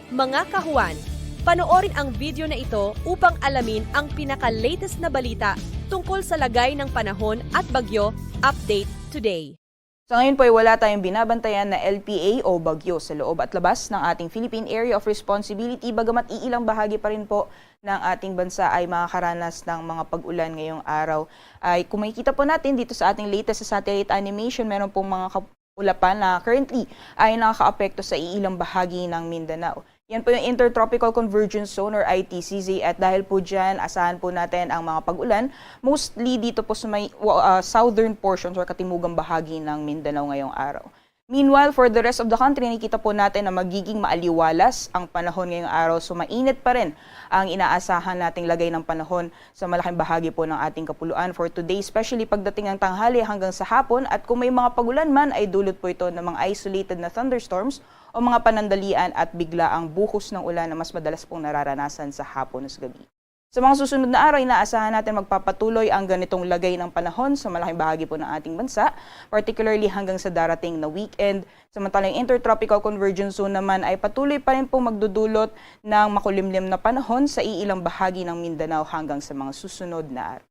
Mga kahuan, panoorin ang video na ito upang alamin ang pinaka-latest na balita tungkol sa lagay ng panahon at bagyo. Update today. Sa ngayon po ay wala tayong binabantayan na LPA o bagyo sa loob at labas ng ating Philippine Area of Responsibility, bagamat iilang bahagi pa rin po ng ating bansa ay makakaranas ng mga pag-ulan ngayong araw. Ay kung makikita po natin dito sa ating latest sa satellite animation, meron pong mga ulapan na currently ay nakakaapekto sa iilang bahagi ng Mindanao. Yan po yung Intertropical Convergence Zone or ITCZ at dahil po dyan, asahan po natin ang mga pag-ulan, mostly dito po sa may southern portions or katimugang bahagi ng Mindanao ngayong araw. Meanwhile, for the rest of the country, nakikita po natin na magiging maaliwalas ang panahon ngayong araw. So mainit pa rin ang inaasahan nating lagay ng panahon sa malaking bahagi po ng ating kapuluan for today, especially pagdating ng tanghali hanggang sa hapon. At kung may mga pagulan man, ay dulot po ito ng mga isolated na thunderstorms o mga panandalian at bigla ang buhos ng ulan na mas madalas pong nararanasan sa hapon at gabi. Sa mga susunod na araw, inaasahan natin magpapatuloy ang ganitong lagay ng panahon sa malaking bahagi po ng ating bansa, particularly hanggang sa darating na weekend. Samantalang Intertropical Convergence Zone naman ay patuloy pa rin po magdudulot ng makulimlim na panahon sa iilang bahagi ng Mindanao hanggang sa mga susunod na araw.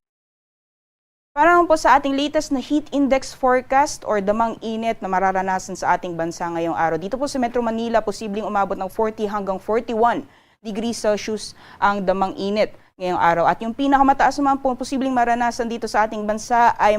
Para naman po sa ating latest na heat index forecast or damang init na mararanasan sa ating bansa ngayong araw. Dito po sa Metro Manila, posibleng umabot ng 40 hanggang 41 degrees Celsius ang damang init ngayong araw. At yung pinakamataas naman po posibleng maranasan dito sa ating bansa ay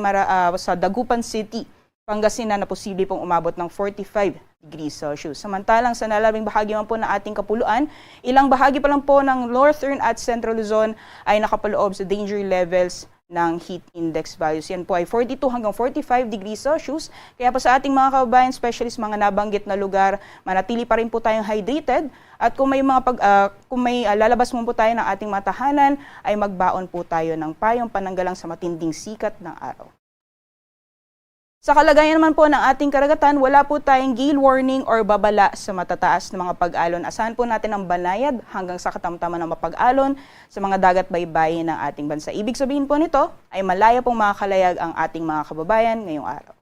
sa Dagupan City, Pangasinan na posible pong umabot ng 45 degrees Celsius. Samantalang sa nalabing bahagi man po ng ating kapuluan, ilang bahagi pa lang po ng Northern at Central Luzon ay nakapaloob sa danger levels ng heat index values. Yan po ay 42 hanggang 45 degrees Celsius. Kaya po sa ating mga kababayan, especially sa mga nabanggit na lugar, manatili pa rin po tayong hydrated. At kung may lalabas mo po tayo ng ating mga tahanan, ay magbaon po tayo ng payong pananggalang sa matinding sikat ng araw. Sa kalagayan naman po ng ating karagatan, wala po tayong gale warning or babala sa matataas na mga pag-alon. Asahan po natin ang banayad hanggang sa katamtaman ng mapag-alon sa mga dagat baybayin ng ating bansa. Ibig sabihin po nito ay malaya pong makakalayag ang ating mga kababayan ngayong araw.